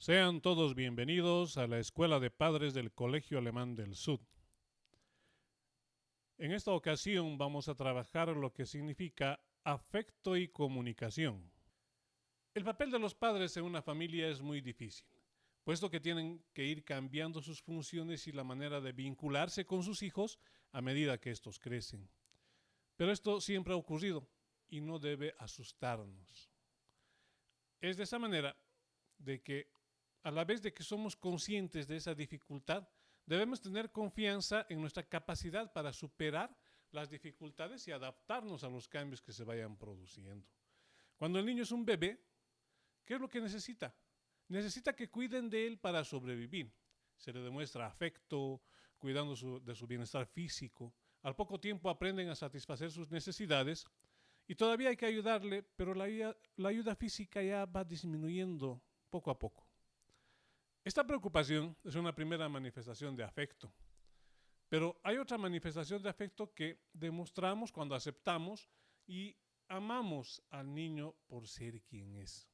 Sean todos bienvenidos a la Escuela de Padres del Colegio Alemán del Sud. En esta ocasión vamos a trabajar lo que significa afecto y comunicación. El papel de los padres en una familia es muy difícil, puesto que tienen que ir cambiando sus funciones y la manera de vincularse con sus hijos a medida que estos crecen. Pero esto siempre ha ocurrido y no debe asustarnos. Es de esa manera de que a la vez de que somos conscientes de esa dificultad, debemos tener confianza en nuestra capacidad para superar las dificultades y adaptarnos a los cambios que se vayan produciendo. Cuando el niño es un bebé, ¿qué es lo que necesita? Necesita que cuiden de él para sobrevivir. Se le demuestra afecto, cuidando de su bienestar físico. Al poco tiempo aprenden a satisfacer sus necesidades y todavía hay que ayudarle, pero la ayuda física ya va disminuyendo poco a poco. Esta preocupación es una primera manifestación de afecto, pero hay otra manifestación de afecto que demostramos cuando aceptamos y amamos al niño por ser quien es.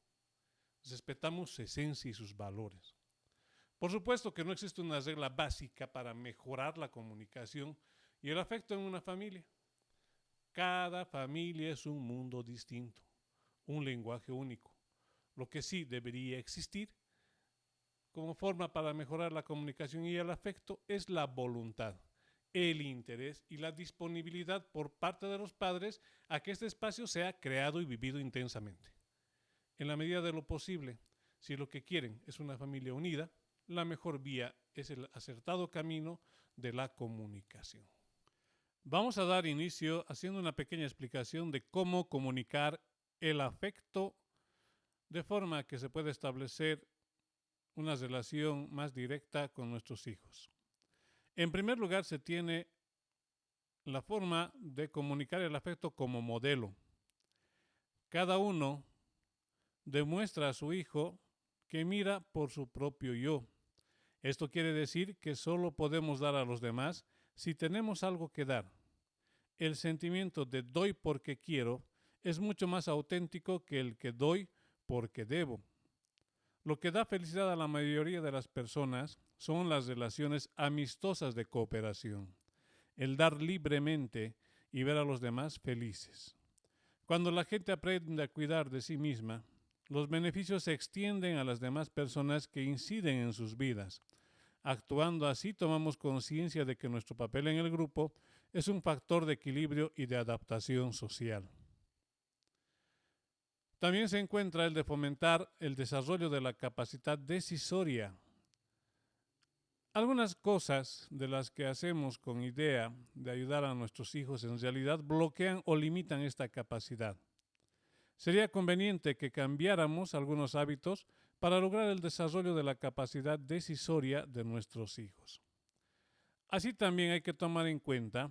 Respetamos su esencia y sus valores. Por supuesto que no existe una regla básica para mejorar la comunicación y el afecto en una familia. Cada familia es un mundo distinto, un lenguaje único. Lo que sí debería existir como forma para mejorar la comunicación y el afecto es la voluntad, el interés y la disponibilidad por parte de los padres a que este espacio sea creado y vivido intensamente. En la medida de lo posible, si lo que quieren es una familia unida, la mejor vía es el acertado camino de la comunicación. Vamos a dar inicio haciendo una pequeña explicación de cómo comunicar el afecto de forma que se pueda establecer una relación más directa con nuestros hijos. En primer lugar, se tiene la forma de comunicar el afecto como modelo. Cada uno demuestra a su hijo que mira por su propio yo. Esto quiere decir que solo podemos dar a los demás si tenemos algo que dar. El sentimiento de doy porque quiero es mucho más auténtico que el que doy porque debo. Lo que da felicidad a la mayoría de las personas son las relaciones amistosas de cooperación, el dar libremente y ver a los demás felices. Cuando la gente aprende a cuidar de sí misma, los beneficios se extienden a las demás personas que inciden en sus vidas. Actuando así, tomamos conciencia de que nuestro papel en el grupo es un factor de equilibrio y de adaptación social. También se encuentra el de fomentar el desarrollo de la capacidad decisoria. Algunas cosas de las que hacemos con idea de ayudar a nuestros hijos en realidad bloquean o limitan esta capacidad. Sería conveniente que cambiáramos algunos hábitos para lograr el desarrollo de la capacidad decisoria de nuestros hijos. Así también hay que tomar en cuenta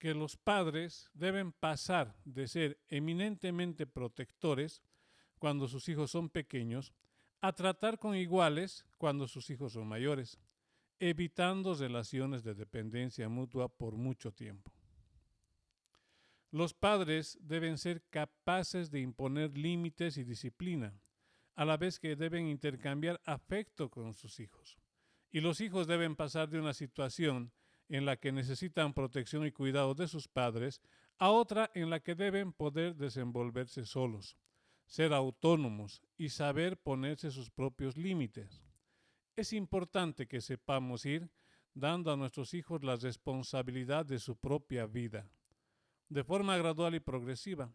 que los padres deben pasar de ser eminentemente protectores cuando sus hijos son pequeños a tratar con iguales cuando sus hijos son mayores, evitando relaciones de dependencia mutua por mucho tiempo. Los padres deben ser capaces de imponer límites y disciplina, a la vez que deben intercambiar afecto con sus hijos. Y los hijos deben pasar de una situación en la que necesitan protección y cuidado de sus padres a otra en la que deben poder desenvolverse solos, ser autónomos y saber ponerse sus propios límites. Es importante que sepamos ir dando a nuestros hijos la responsabilidad de su propia vida, de forma gradual y progresiva.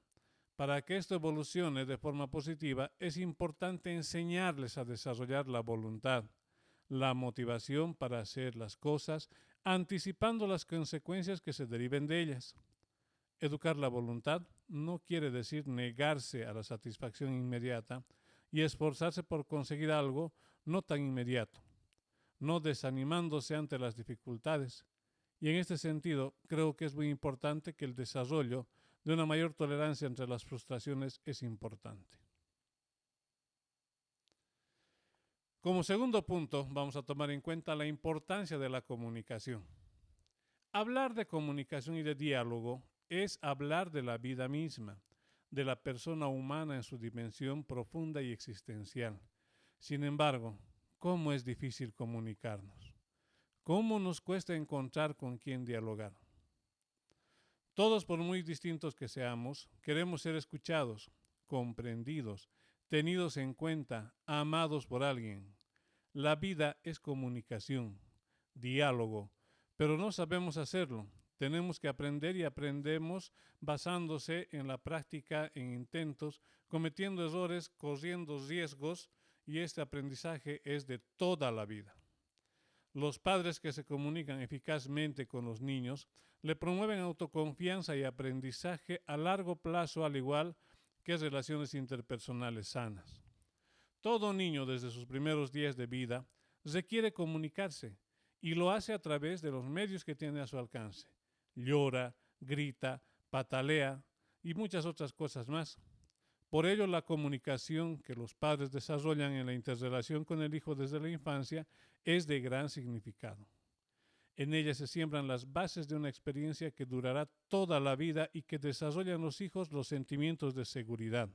Para que esto evolucione de forma positiva, es importante enseñarles a desarrollar la voluntad, la motivación para hacer las cosas, anticipando las consecuencias que se deriven de ellas. Educar la voluntad no quiere decir negarse a la satisfacción inmediata y esforzarse por conseguir algo no tan inmediato, no desanimándose ante las dificultades. Y en este sentido, creo que es muy importante que el desarrollo de una mayor tolerancia entre las frustraciones es importante. Como segundo punto, vamos a tomar en cuenta la importancia de la comunicación. Hablar de comunicación y de diálogo es hablar de la vida misma, de la persona humana en su dimensión profunda y existencial. Sin embargo, ¿cómo es difícil comunicarnos? ¿Cómo nos cuesta encontrar con quién dialogar? Todos, por muy distintos que seamos, queremos ser escuchados, comprendidos, tenidos en cuenta, amados por alguien. La vida es comunicación, diálogo, pero no sabemos hacerlo. Tenemos que aprender y aprendemos basándose en la práctica, en intentos, cometiendo errores, corriendo riesgos, y este aprendizaje es de toda la vida. Los padres que se comunican eficazmente con los niños le promueven autoconfianza y aprendizaje a largo plazo, al igual que relaciones interpersonales sanas. Todo niño desde sus primeros días de vida requiere comunicarse y lo hace a través de los medios que tiene a su alcance. Llora, grita, patalea y muchas otras cosas más. Por ello, la comunicación que los padres desarrollan en la interrelación con el hijo desde la infancia es de gran significado. En ella se siembran las bases de una experiencia que durará toda la vida y que desarrollan en los hijos los sentimientos de seguridad,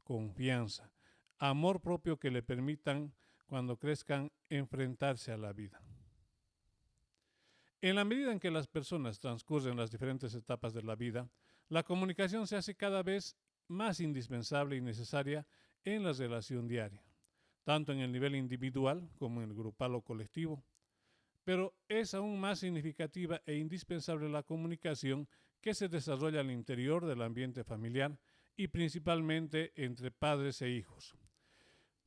confianza, amor propio que le permitan, cuando crezcan, enfrentarse a la vida. En la medida en que las personas transcurren las diferentes etapas de la vida, la comunicación se hace cada vez más indispensable y necesaria en la relación diaria, tanto en el nivel individual como en el grupal o colectivo. Pero es aún más significativa e indispensable la comunicación que se desarrolla al interior del ambiente familiar y principalmente entre padres e hijos.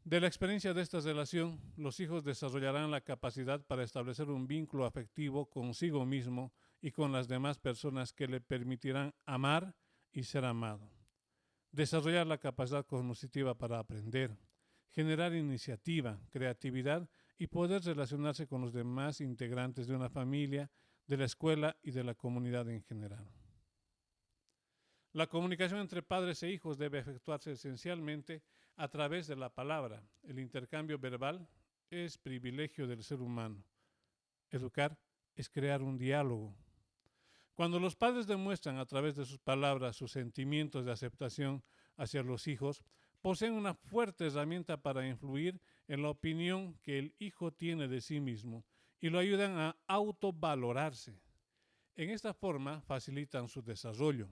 De la experiencia de esta relación, los hijos desarrollarán la capacidad para establecer un vínculo afectivo consigo mismo y con las demás personas que le permitirán amar y ser amado. Desarrollar la capacidad cognitiva para aprender, generar iniciativa, creatividad y poder relacionarse con los demás integrantes de una familia, de la escuela y de la comunidad en general. La comunicación entre padres e hijos debe efectuarse esencialmente a través de la palabra. El intercambio verbal es privilegio del ser humano. Educar es crear un diálogo. Cuando los padres demuestran a través de sus palabras sus sentimientos de aceptación hacia los hijos, poseen una fuerte herramienta para influir en la opinión que el hijo tiene de sí mismo y lo ayudan a autovalorarse. En esta forma facilitan su desarrollo,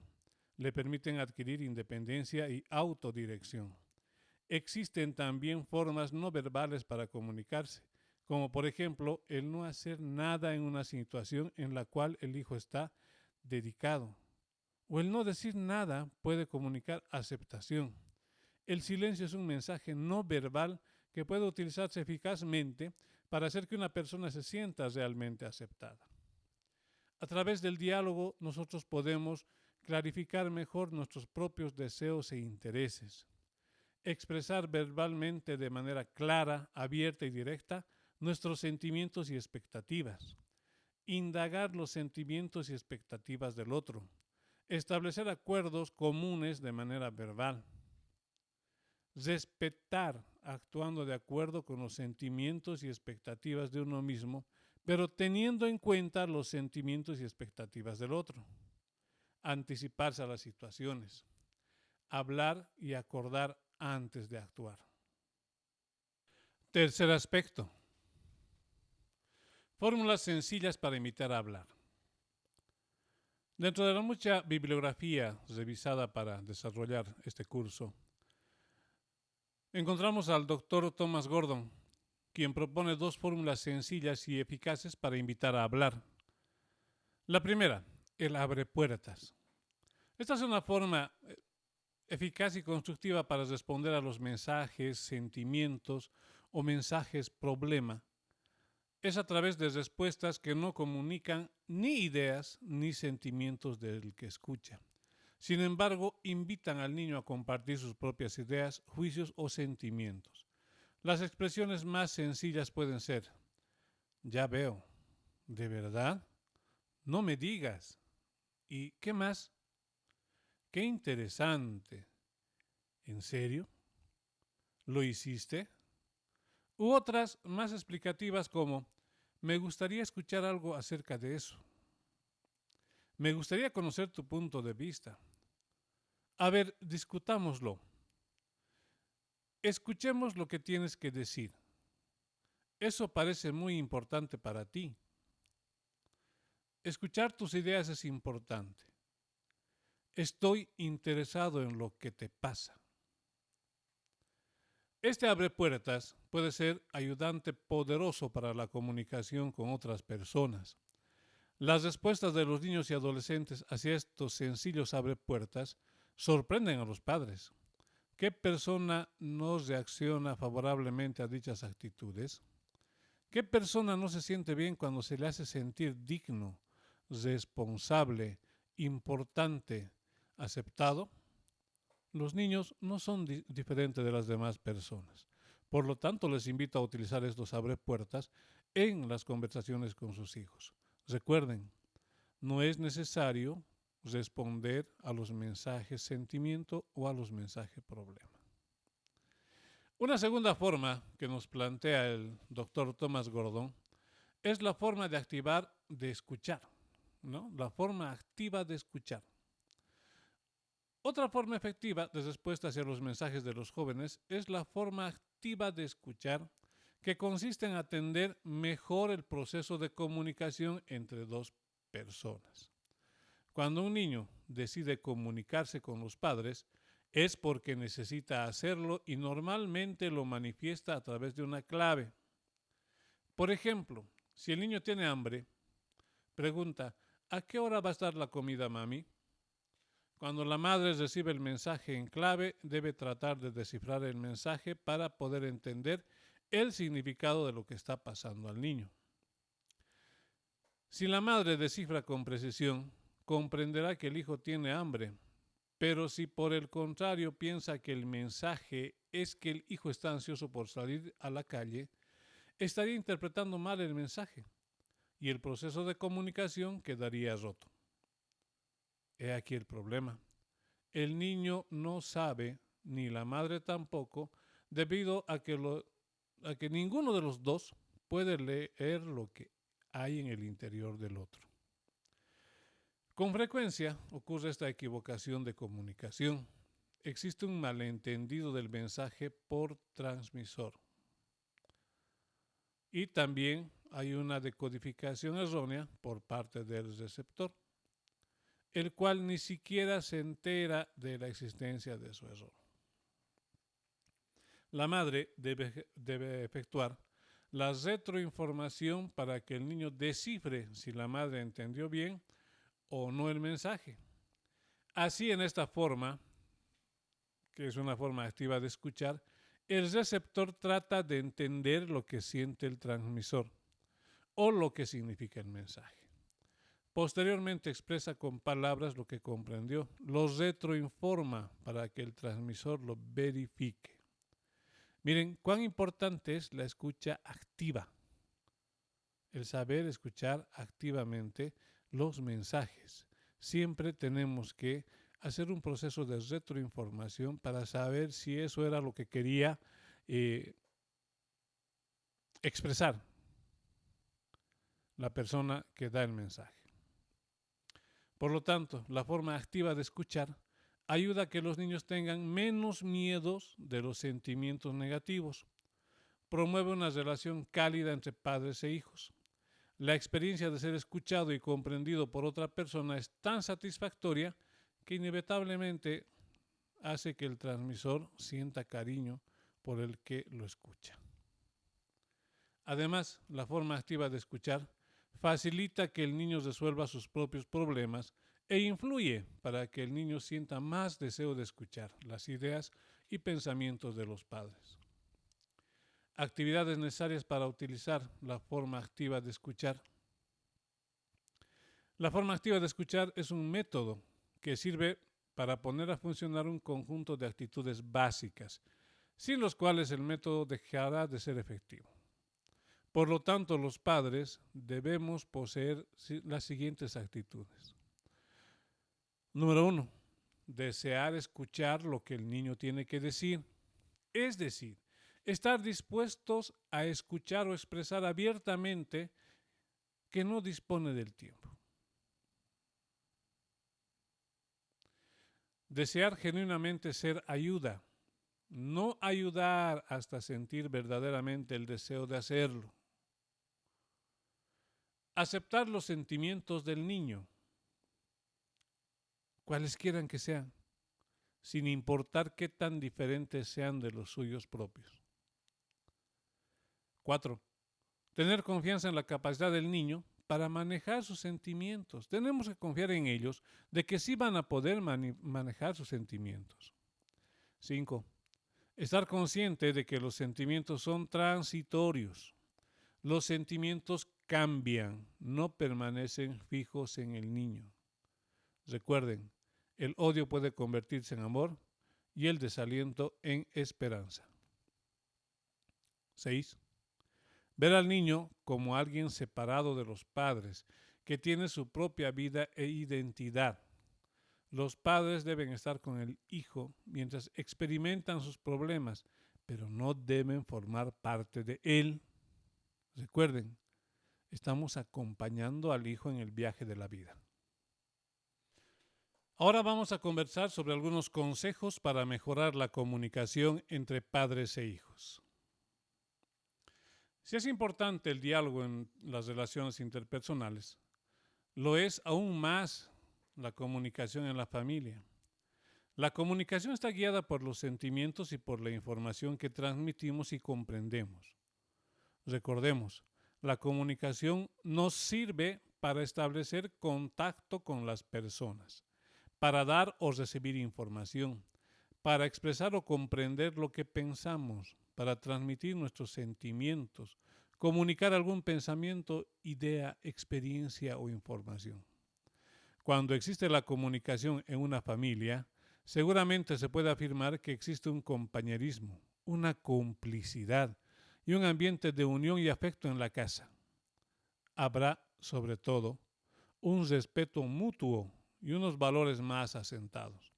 le permiten adquirir independencia y autodirección. Existen también formas no verbales para comunicarse, como por ejemplo el no hacer nada en una situación en la cual el hijo está dedicado, o el no decir nada puede comunicar aceptación. El silencio es un mensaje no verbal que puede utilizarse eficazmente para hacer que una persona se sienta realmente aceptada. A través del diálogo nosotros podemos clarificar mejor nuestros propios deseos e intereses, expresar verbalmente de manera clara, abierta y directa nuestros sentimientos y expectativas, indagar los sentimientos y expectativas del otro, establecer acuerdos comunes de manera verbal, respetar actuando de acuerdo con los sentimientos y expectativas de uno mismo, pero teniendo en cuenta los sentimientos y expectativas del otro, anticiparse a las situaciones, hablar y acordar antes de actuar. Tercer aspecto. Fórmulas sencillas para imitar a hablar. Dentro de la mucha bibliografía revisada para desarrollar este curso, encontramos al doctor Thomas Gordon, quien propone dos fórmulas sencillas y eficaces para invitar a hablar. La primera, el abre puertas. Esta es una forma eficaz y constructiva para responder a los mensajes, sentimientos o mensajes problema. Es a través de respuestas que no comunican ni ideas ni sentimientos del que escucha. Sin embargo, invitan al niño a compartir sus propias ideas, juicios o sentimientos. Las expresiones más sencillas pueden ser: ya veo, ¿de verdad? No me digas. ¿Y qué más? Qué interesante. ¿En serio? ¿Lo hiciste? U otras más explicativas como: me gustaría escuchar algo acerca de eso. Me gustaría conocer tu punto de vista. A ver, discutámoslo. Escuchemos lo que tienes que decir. Eso parece muy importante para ti. Escuchar tus ideas es importante. Estoy interesado en lo que te pasa. Este abre puertas puede ser ayudante poderoso para la comunicación con otras personas. Las respuestas de los niños y adolescentes hacia estos sencillos abre puertas sorprenden a los padres. ¿Qué persona no reacciona favorablemente a dichas actitudes? ¿Qué persona no se siente bien cuando se le hace sentir digno, responsable, importante, aceptado? Los niños no son diferentes de las demás personas. Por lo tanto, les invito a utilizar estos abrepuertas en las conversaciones con sus hijos. Recuerden, no es necesario responder a los mensajes sentimiento o a los mensajes problema. Una segunda forma que nos plantea el doctor Thomas Gordon es la forma de activar de escuchar, ¿no? La forma activa de escuchar. Otra forma efectiva de respuesta hacia los mensajes de los jóvenes es la forma activa de escuchar, que consiste en atender mejor el proceso de comunicación entre dos personas. Cuando un niño decide comunicarse con los padres, es porque necesita hacerlo y normalmente lo manifiesta a través de una clave. Por ejemplo, si el niño tiene hambre, pregunta: ¿a qué hora va a estar la comida, mami? Cuando la madre recibe el mensaje en clave, debe tratar de descifrar el mensaje para poder entender el significado de lo que está pasando al niño. Si la madre descifra con precisión, comprenderá que el hijo tiene hambre, pero si por el contrario piensa que el mensaje es que el hijo está ansioso por salir a la calle, estaría interpretando mal el mensaje y el proceso de comunicación quedaría roto. He aquí el problema. El niño no sabe, ni la madre tampoco, debido a que ninguno de los dos puede leer lo que hay en el interior del otro. Con frecuencia ocurre esta equivocación de comunicación. Existe un malentendido del mensaje por transmisor. Y también hay una decodificación errónea por parte del receptor, el cual ni siquiera se entera de la existencia de su error. La madre debe efectuar la retroinformación para que el niño descifre si la madre entendió bien o no el mensaje. Así, en esta forma, que es una forma activa de escuchar, el receptor trata de entender lo que siente el transmisor o lo que significa el mensaje. Posteriormente expresa con palabras lo que comprendió, lo retroinforma para que el transmisor lo verifique. Miren cuán importante es la escucha activa, el saber escuchar activamente los mensajes. Siempre tenemos que hacer un proceso de retroinformación para saber si eso era lo que quería expresar la persona que da el mensaje. Por lo tanto, la forma activa de escuchar ayuda a que los niños tengan menos miedos de los sentimientos negativos. Promueve una relación cálida entre padres e hijos. La experiencia de ser escuchado y comprendido por otra persona es tan satisfactoria que inevitablemente hace que el transmisor sienta cariño por el que lo escucha. Además, la forma activa de escuchar facilita que el niño resuelva sus propios problemas e influye para que el niño sienta más deseo de escuchar las ideas y pensamientos de los padres. Actividades necesarias para utilizar la forma activa de escuchar. La forma activa de escuchar es un método que sirve para poner a funcionar un conjunto de actitudes básicas, sin los cuales el método dejará de ser efectivo. Por lo tanto, los padres debemos poseer las siguientes actitudes. Número 1. Desear escuchar lo que el niño tiene que decir. Es decir, estar dispuestos a escuchar o expresar abiertamente que no dispone del tiempo. Desear genuinamente ser ayuda, no ayudar hasta sentir verdaderamente el deseo de hacerlo. Aceptar los sentimientos del niño, cualesquiera que sean, sin importar qué tan diferentes sean de los suyos propios. 4. Tener confianza en la capacidad del niño para manejar sus sentimientos. Tenemos que confiar en ellos de que sí van a poder manejar sus sentimientos. 5. Estar consciente de que los sentimientos son transitorios. Los sentimientos cambian, no permanecen fijos en el niño. Recuerden, el odio puede convertirse en amor y el desaliento en esperanza. 6. Ver al niño como alguien separado de los padres, que tiene su propia vida e identidad. Los padres deben estar con el hijo mientras experimentan sus problemas, pero no deben formar parte de él. Recuerden, estamos acompañando al hijo en el viaje de la vida. Ahora vamos a conversar sobre algunos consejos para mejorar la comunicación entre padres e hijos. Si es importante el diálogo en las relaciones interpersonales, lo es aún más la comunicación en la familia. La comunicación está guiada por los sentimientos y por la información que transmitimos y comprendemos. Recordemos, la comunicación nos sirve para establecer contacto con las personas, para dar o recibir información, para expresar o comprender lo que pensamos, para transmitir nuestros sentimientos, comunicar algún pensamiento, idea, experiencia o información. Cuando existe la comunicación en una familia, seguramente se puede afirmar que existe un compañerismo, una complicidad y un ambiente de unión y afecto en la casa. Habrá, sobre todo, un respeto mutuo y unos valores más asentados.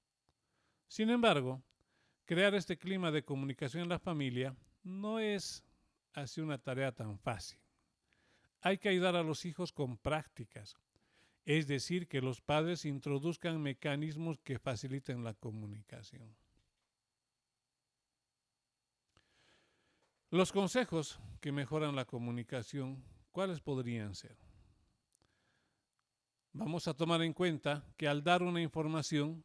Sin embargo, crear este clima de comunicación en la familia no es así una tarea tan fácil. Hay que ayudar a los hijos con prácticas, es decir, que los padres introduzcan mecanismos que faciliten la comunicación. Los consejos que mejoran la comunicación, ¿cuáles podrían ser? Vamos a tomar en cuenta que al dar una información,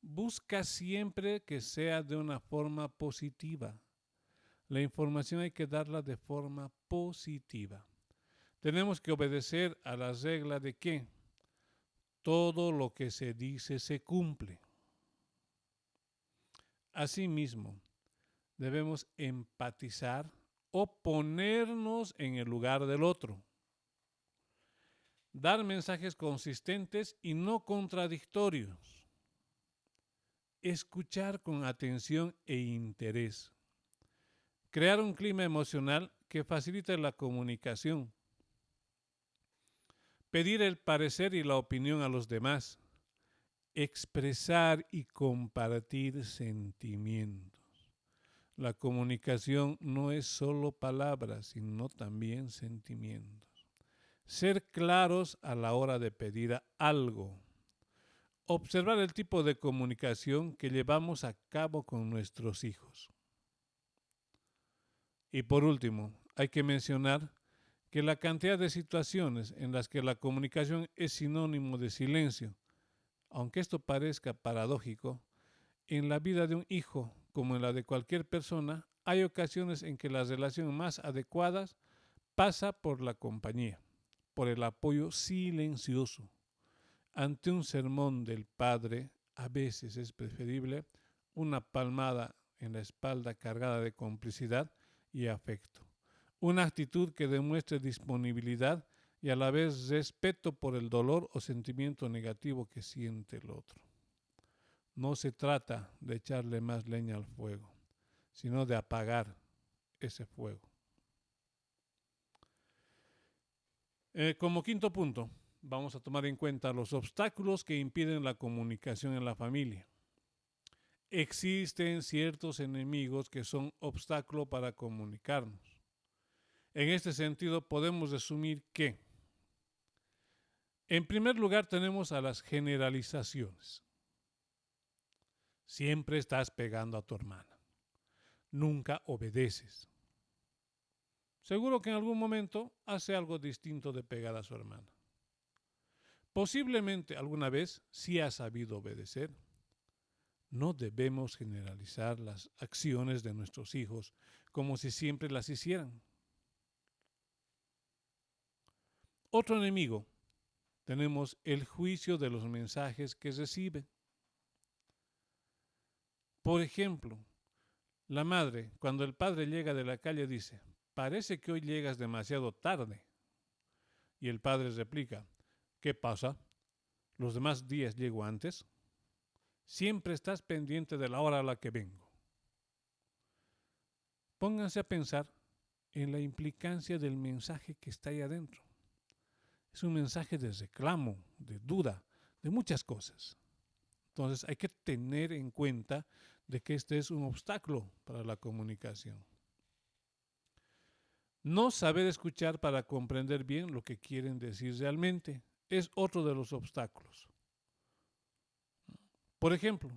busca siempre que sea de una forma positiva. La información hay que darla de forma positiva. Tenemos que obedecer a la regla de que todo lo que se dice se cumple. Asimismo, debemos empatizar o ponernos en el lugar del otro. Dar mensajes consistentes y no contradictorios. Escuchar con atención e interés. Crear un clima emocional que facilite la comunicación. Pedir el parecer y la opinión a los demás. Expresar y compartir sentimientos. La comunicación no es solo palabras, sino también sentimientos. Ser claros a la hora de pedir algo. Observar el tipo de comunicación que llevamos a cabo con nuestros hijos. Y por último, hay que mencionar que la cantidad de situaciones en las que la comunicación es sinónimo de silencio, aunque esto parezca paradójico, en la vida de un hijo, como en la de cualquier persona, hay ocasiones en que la relación más adecuada pasa por la compañía, por el apoyo silencioso. Ante un sermón del padre, a veces es preferible una palmada en la espalda cargada de complicidad y afecto. Una actitud que demuestre disponibilidad y a la vez respeto por el dolor o sentimiento negativo que siente el otro. No se trata de echarle más leña al fuego, sino de apagar ese fuego. Como quinto punto, vamos a tomar en cuenta los obstáculos que impiden la comunicación en la familia. Existen ciertos enemigos que son obstáculo para comunicarnos. En este sentido, podemos resumir que, en primer lugar, tenemos a las generalizaciones. Siempre estás pegando a tu hermana. Nunca obedeces. Seguro que en algún momento hace algo distinto de pegar a su hermana. Posiblemente alguna vez sí ha sabido obedecer. No debemos generalizar las acciones de nuestros hijos como si siempre las hicieran. Otro enemigo, tenemos el juicio de los mensajes que reciben. Por ejemplo, la madre, cuando el padre llega de la calle, dice: parece que hoy llegas demasiado tarde. Y el padre replica: ¿qué pasa? ¿Los demás días llego antes? Siempre estás pendiente de la hora a la que vengo. Pónganse a pensar en la implicancia del mensaje que está ahí adentro. Es un mensaje de reclamo, de duda, de muchas cosas. Entonces hay que tener en cuenta de que este es un obstáculo para la comunicación. No saber escuchar para comprender bien lo que quieren decir realmente es otro de los obstáculos. Por ejemplo,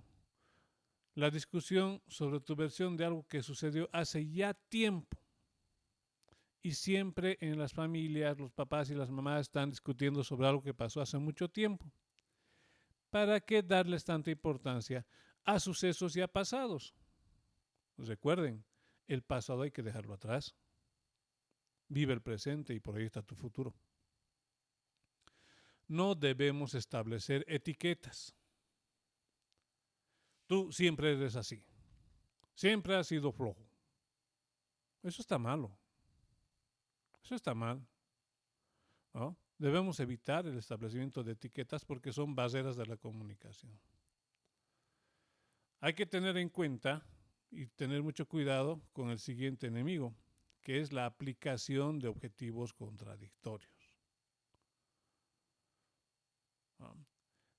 la discusión sobre tu versión de algo que sucedió hace ya tiempo. Y siempre en las familias, los papás y las mamás están discutiendo sobre algo que pasó hace mucho tiempo. ¿Para qué darles tanta importancia a sucesos ya pasados? Recuerden, el pasado hay que dejarlo atrás. Vive el presente y proyecta tu futuro. No debemos establecer etiquetas. Tú siempre eres así. Siempre has sido flojo. Eso está malo. Eso está mal, ¿no? Debemos evitar el establecimiento de etiquetas porque son barreras de la comunicación. Hay que tener en cuenta y tener mucho cuidado con el siguiente enemigo, que es la aplicación de objetivos contradictorios.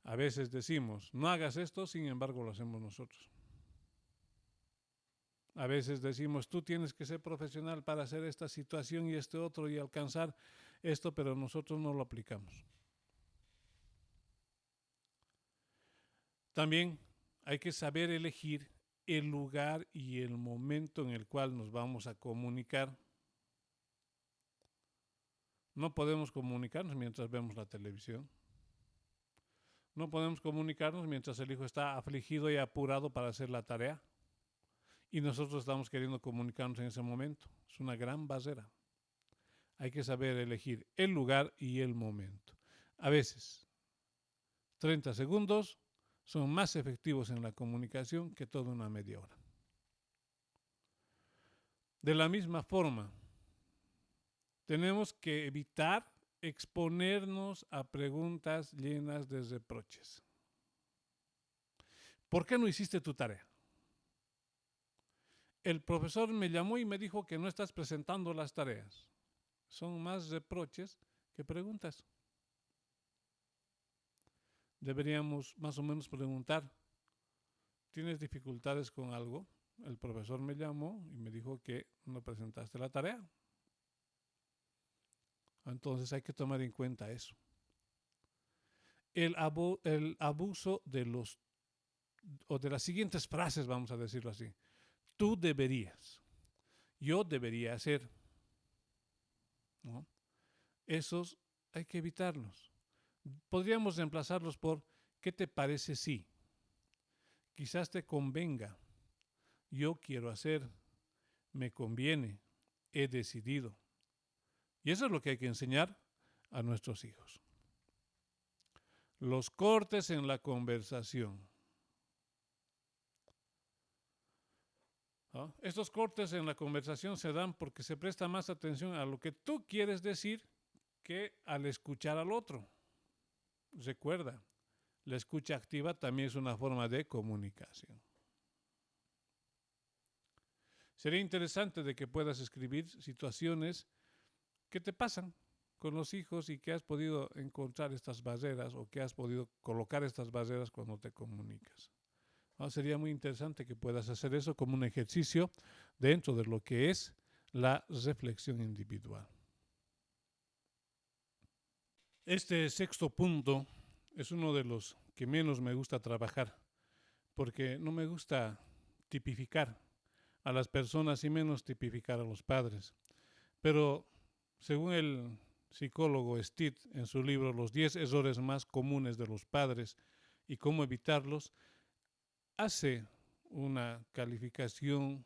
A veces decimos: no hagas esto, sin embargo lo hacemos nosotros. A veces decimos: tú tienes que ser profesional para hacer esta situación y este otro y alcanzar esto, pero nosotros no lo aplicamos. También hay que saber elegir el lugar y el momento en el cual nos vamos a comunicar. No podemos comunicarnos mientras vemos la televisión. No podemos comunicarnos mientras el hijo está afligido y apurado para hacer la tarea. Y nosotros estamos queriendo comunicarnos en ese momento. Es una gran barrera. Hay que saber elegir el lugar y el momento. A veces, 30 segundos son más efectivos en la comunicación que toda una media hora. De la misma forma, tenemos que evitar exponernos a preguntas llenas de reproches. ¿Por qué no hiciste tu tarea? El profesor me llamó y me dijo que no estás presentando las tareas. Son más reproches que preguntas. Deberíamos más o menos preguntar: ¿tienes dificultades con algo? El profesor me llamó y me dijo que no presentaste la tarea. Entonces hay que tomar en cuenta eso. El abuso de las siguientes frases, vamos a decirlo así: tú deberías, yo debería hacer, ¿no? Esos hay que evitarlos. Podríamos reemplazarlos por: ¿qué te parece si? Quizás te convenga, yo quiero hacer, me conviene, he decidido. Y eso es lo que hay que enseñar a nuestros hijos. Los cortes en la conversación. ¿No? Estos cortes en la conversación se dan porque se presta más atención a lo que tú quieres decir que al escuchar al otro. Recuerda, la escucha activa también es una forma de comunicación. Sería interesante de que puedas escribir situaciones que te pasan con los hijos y que has podido encontrar estas barreras o que has podido colocar estas barreras cuando te comunicas. Sería muy interesante que puedas hacer eso como un ejercicio dentro de lo que es la reflexión individual. Este sexto punto es uno de los que menos me gusta trabajar, porque no me gusta tipificar a las personas y menos tipificar a los padres. Pero según el psicólogo Stitt en su libro Los 10 errores más comunes de los padres y cómo evitarlos, hace una calificación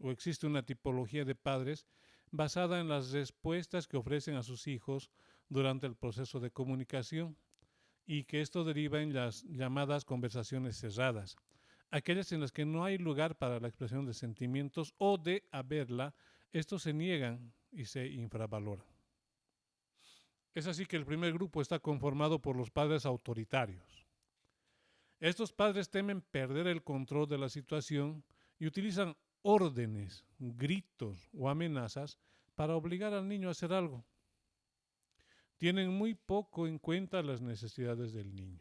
o existe una tipología de padres basada en las respuestas que ofrecen a sus hijos durante el proceso de comunicación y que esto deriva en las llamadas conversaciones cerradas, aquellas en las que no hay lugar para la expresión de sentimientos o de haberla, estos se niegan y se infravaloran. Es así que el primer grupo está conformado por los padres autoritarios. Estos padres temen perder el control de la situación y utilizan órdenes, gritos o amenazas para obligar al niño a hacer algo. Tienen muy poco en cuenta las necesidades del niño.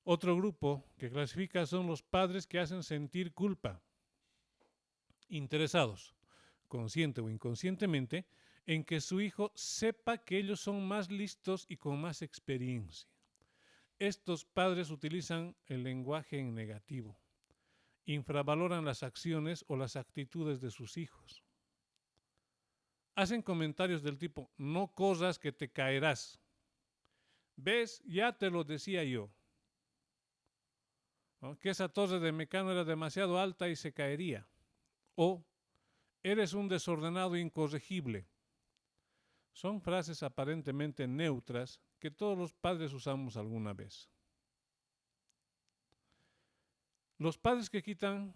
Otro grupo que clasifica son los padres que hacen sentir culpa, interesados, consciente o inconscientemente, en que su hijo sepa que ellos son más listos y con más experiencia. Estos padres utilizan el lenguaje en negativo, infravaloran las acciones o las actitudes de sus hijos. Hacen comentarios del tipo, no corras que te caerás. ¿Ves? Ya te lo decía yo. ¿No? Que esa torre de Mecano era demasiado alta y se caería. O, eres un desordenado incorregible. Son frases aparentemente neutras que todos los padres usamos alguna vez. Los padres que quitan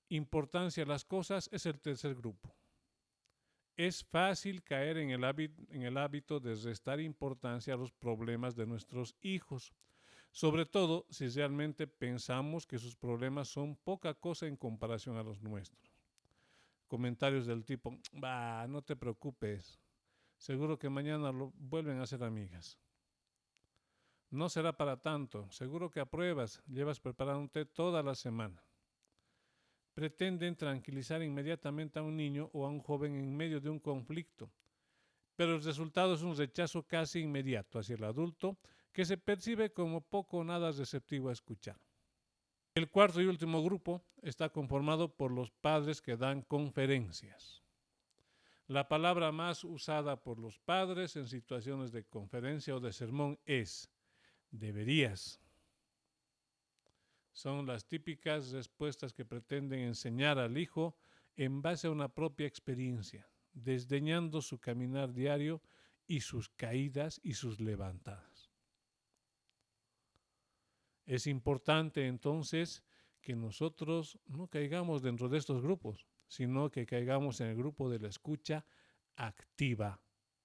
importancia a las cosas es el tercer grupo. Es fácil caer en el hábito de restar importancia a los problemas de nuestros hijos, sobre todo si realmente pensamos que sus problemas son poca cosa en comparación a los nuestros. Comentarios del tipo, bah, no te preocupes, seguro que mañana lo vuelven a ser amigas. No será para tanto, seguro que apruebas, llevas preparándote toda la semana. Pretenden tranquilizar inmediatamente a un niño o a un joven en medio de un conflicto, pero el resultado es un rechazo casi inmediato hacia el adulto que se percibe como poco o nada receptivo a escuchar. El cuarto y último grupo está conformado por los padres que dan conferencias. La palabra más usada por los padres en situaciones de conferencia o de sermón es deberías. Son las típicas respuestas que pretenden enseñar al hijo en base a una propia experiencia, desdeñando su caminar diario y sus caídas y sus levantadas. Es importante entonces que nosotros no caigamos dentro de estos grupos, sino que caigamos en el grupo de la escucha activa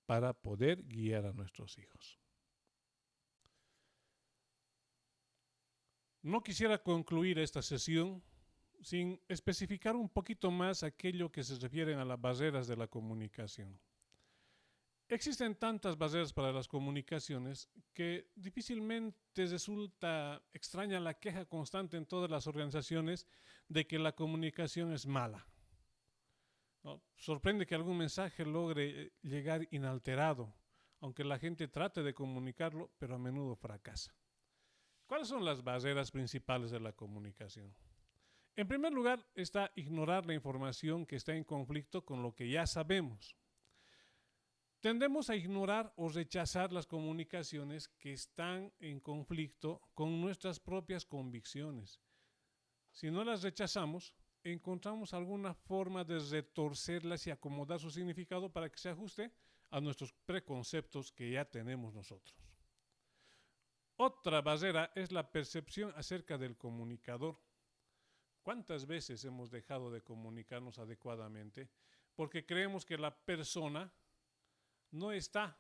para poder guiar a nuestros hijos. No quisiera concluir esta sesión sin especificar un poquito más aquello que se refiere a las barreras de la comunicación. Existen tantas barreras para las comunicaciones que difícilmente resulta extraña la queja constante en todas las organizaciones de que la comunicación es mala, ¿no? Sorprende que algún mensaje logre llegar inalterado, aunque la gente trate de comunicarlo, pero a menudo fracasa. ¿Cuáles son las barreras principales de la comunicación? En primer lugar, está ignorar la información que está en conflicto con lo que ya sabemos. Tendemos a ignorar o rechazar las comunicaciones que están en conflicto con nuestras propias convicciones. Si no las rechazamos, encontramos alguna forma de retorcerlas y acomodar su significado para que se ajuste a nuestros preconceptos que ya tenemos nosotros. Otra barrera es la percepción acerca del comunicador. ¿Cuántas veces hemos dejado de comunicarnos adecuadamente porque creemos que la persona no está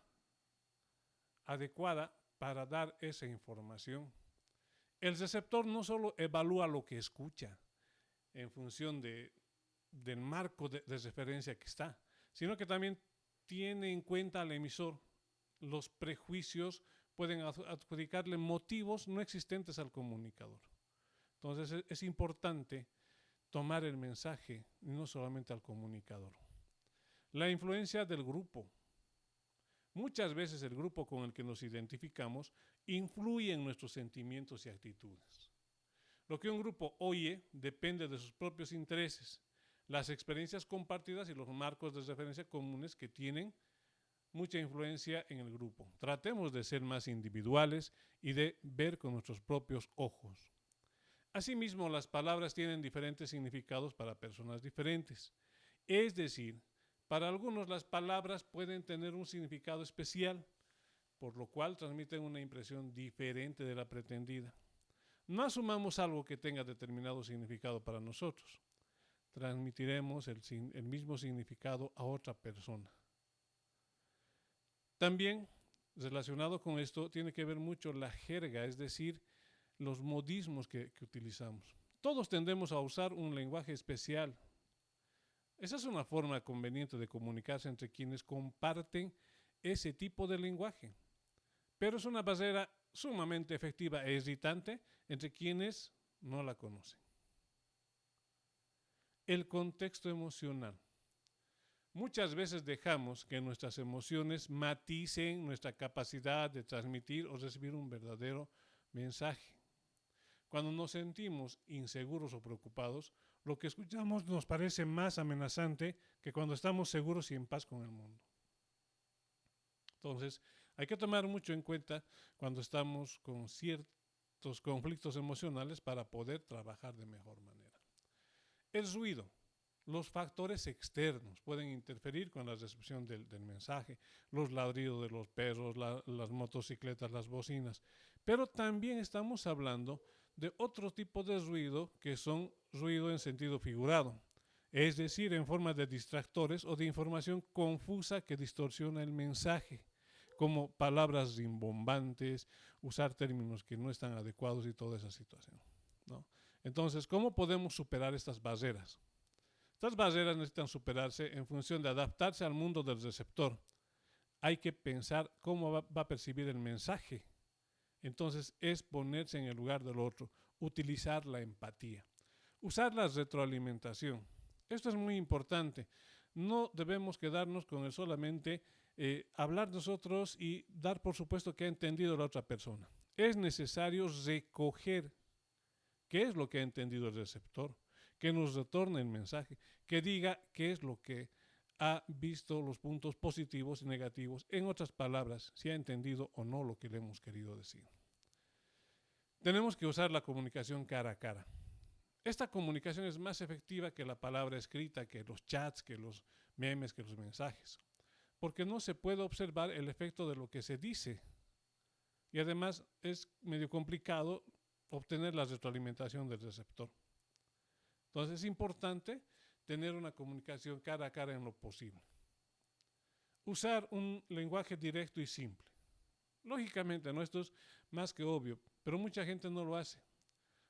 adecuada para dar esa información? El receptor no solo evalúa lo que escucha en función del marco de referencia que está, sino que también tiene en cuenta al emisor. Los prejuicios pueden adjudicarle motivos no existentes al comunicador. Entonces es importante tomar el mensaje y no solamente al comunicador. La influencia del grupo. Muchas veces el grupo con el que nos identificamos influye en nuestros sentimientos y actitudes. Lo que un grupo oye depende de sus propios intereses, las experiencias compartidas y los marcos de referencia comunes que tienen mucha influencia en el grupo. Tratemos de ser más individuales y de ver con nuestros propios ojos. Asimismo, las palabras tienen diferentes significados para personas diferentes. Es decir, para algunos las palabras pueden tener un significado especial, por lo cual transmiten una impresión diferente de la pretendida. No asumamos algo que tenga determinado significado para nosotros. Transmitiremos el mismo significado a otra persona. También, relacionado con esto, tiene que ver mucho la jerga, es decir, los modismos que utilizamos. Todos tendemos a usar un lenguaje especial. Esa es una forma conveniente de comunicarse entre quienes comparten ese tipo de lenguaje, pero es una barrera sumamente efectiva e irritante entre quienes no la conocen. El contexto emocional. Muchas veces dejamos que nuestras emociones maticen nuestra capacidad de transmitir o recibir un verdadero mensaje. Cuando nos sentimos inseguros o preocupados, lo que escuchamos nos parece más amenazante que cuando estamos seguros y en paz con el mundo. Entonces, hay que tomar mucho en cuenta cuando estamos con ciertos conflictos emocionales para poder trabajar de mejor manera. El ruido. Los factores externos pueden interferir con la recepción del mensaje, los ladridos de los perros, las motocicletas, las bocinas, pero también estamos hablando de otro tipo de ruido que son ruido en sentido figurado, es decir, en forma de distractores o de información confusa que distorsiona el mensaje, como palabras rimbombantes, usar términos que no están adecuados y toda esa situación, ¿no? Entonces, ¿cómo podemos superar estas barreras? Estas barreras necesitan superarse en función de adaptarse al mundo del receptor. Hay que pensar cómo va a percibir el mensaje. Entonces es ponerse en el lugar del otro, utilizar la empatía, usar la retroalimentación. Esto es muy importante. No debemos quedarnos con el solamente hablar nosotros y dar por supuesto que ha entendido la otra persona. Es necesario recoger qué es lo que ha entendido el receptor, que nos retorne el mensaje, que diga qué es lo que ha visto, los puntos positivos y negativos, en otras palabras, si ha entendido o no lo que le hemos querido decir. Tenemos que usar la comunicación cara a cara. Esta comunicación es más efectiva que la palabra escrita, que los chats, que los memes, que los mensajes, porque no se puede observar el efecto de lo que se dice y además es medio complicado obtener la retroalimentación del receptor. Entonces es importante tener una comunicación cara a cara en lo posible. Usar un lenguaje directo y simple. Lógicamente, ¿no? Esto es más que obvio, pero mucha gente no lo hace.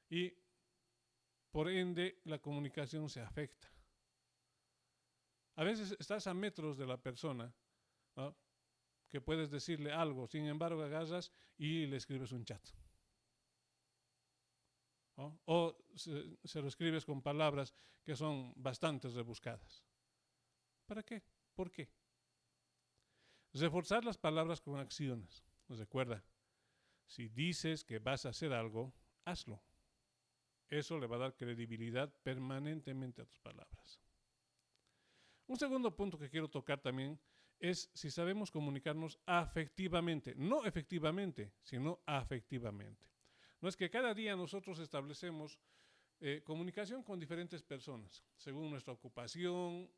Y por ende la comunicación se afecta. A veces estás a metros de la persona, ¿no?, que puedes decirle algo, sin embargo agarras y le escribes un chat. ¿No? O se lo escribes con palabras que son bastante rebuscadas. ¿Para qué? ¿Por qué? Reforzar las palabras con acciones. Recuerda, si dices que vas a hacer algo, hazlo. Eso le va a dar credibilidad permanentemente a tus palabras. Un segundo punto que quiero tocar también es si sabemos comunicarnos afectivamente, no efectivamente, sino afectivamente. No es que cada día nosotros establecemos comunicación con diferentes personas, según nuestra ocupación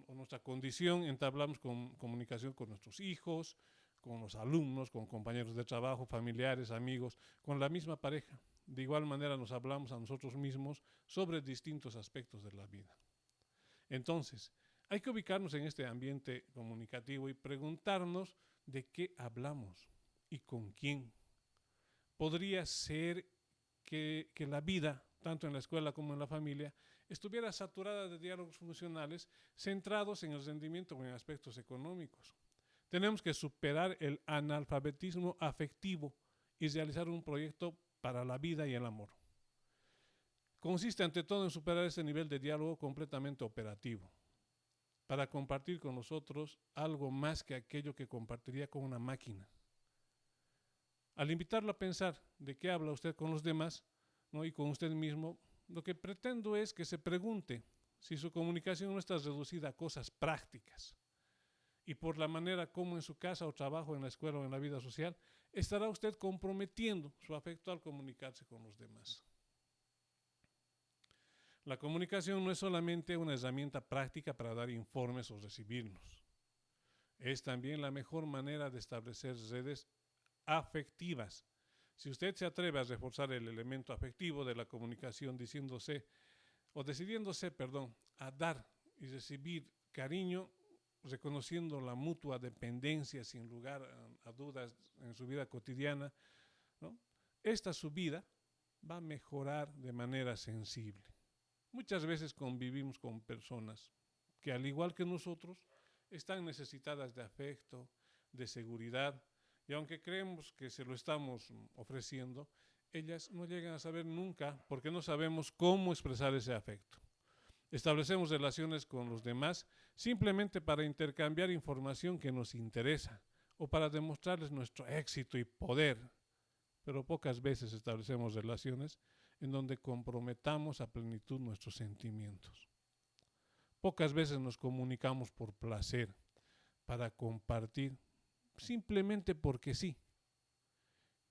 o nuestra condición, entablamos comunicación con nuestros hijos, con los alumnos, con compañeros de trabajo, familiares, amigos, con la misma pareja. De igual manera nos hablamos a nosotros mismos sobre distintos aspectos de la vida. Entonces, hay que ubicarnos en este ambiente comunicativo y preguntarnos de qué hablamos y con quién. Podría ser que la vida, tanto en la escuela como en la familia, estuviera saturada de diálogos funcionales centrados en el rendimiento o en aspectos económicos. Tenemos que superar el analfabetismo afectivo y realizar un proyecto para la vida y el amor. Consiste ante todo en superar ese nivel de diálogo completamente operativo, para compartir con nosotros algo más que aquello que compartiría con una máquina. Al invitarlo a pensar de qué habla usted con los demás, ¿no? Y con usted mismo, lo que pretendo es que se pregunte si su comunicación no está reducida a cosas prácticas y por la manera como en su casa o trabajo, en la escuela o en la vida social, estará usted comprometiendo su afecto al comunicarse con los demás. La comunicación no es solamente una herramienta práctica para dar informes o recibirnos. Es también la mejor manera de establecer redes afectivas. Si usted se atreve a reforzar el elemento afectivo de la comunicación decidiéndose, a dar y recibir cariño, reconociendo la mutua dependencia sin lugar a dudas en su vida cotidiana, ¿no? Esta subida va a mejorar de manera sensible. Muchas veces convivimos con personas que, al igual que nosotros, están necesitadas de afecto, de seguridad, y aunque creemos que se lo estamos ofreciendo, ellas no llegan a saber nunca porque no sabemos cómo expresar ese afecto. Establecemos relaciones con los demás simplemente para intercambiar información que nos interesa o para demostrarles nuestro éxito y poder, pero pocas veces establecemos relaciones en donde comprometamos a plenitud nuestros sentimientos. Pocas veces nos comunicamos por placer, para compartir, simplemente porque sí.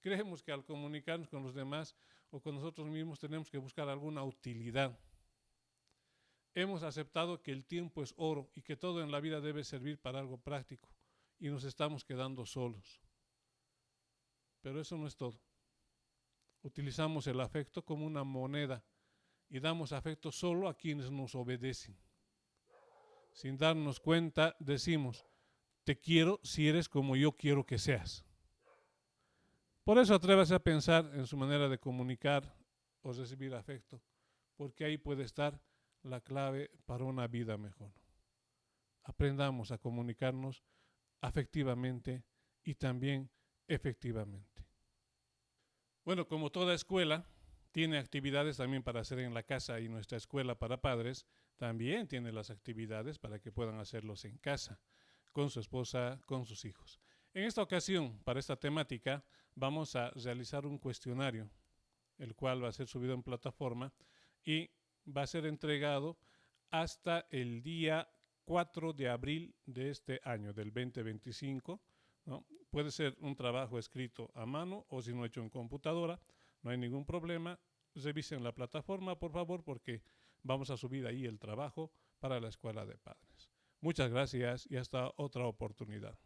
Creemos que al comunicarnos con los demás o con nosotros mismos tenemos que buscar alguna utilidad. Hemos aceptado que el tiempo es oro y que todo en la vida debe servir para algo práctico y nos estamos quedando solos. Pero eso no es todo. Utilizamos el afecto como una moneda y damos afecto solo a quienes nos obedecen. Sin darnos cuenta, decimos, te quiero si eres como yo quiero que seas. Por eso atrévase a pensar en su manera de comunicar o recibir afecto, porque ahí puede estar la clave para una vida mejor. Aprendamos a comunicarnos afectivamente y también efectivamente. Bueno, como toda escuela tiene actividades también para hacer en la casa y nuestra escuela para padres también tiene las actividades para que puedan hacerlos en casa, con su esposa, con sus hijos. En esta ocasión, para esta temática, vamos a realizar un cuestionario, el cual va a ser subido en plataforma y va a ser entregado hasta el día 4 de abril de este año, del 2025, ¿no? Puede ser un trabajo escrito a mano o si no hecho en computadora, no hay ningún problema. Revisen la plataforma, por favor, porque vamos a subir ahí el trabajo para la escuela de padres. Muchas gracias y hasta otra oportunidad.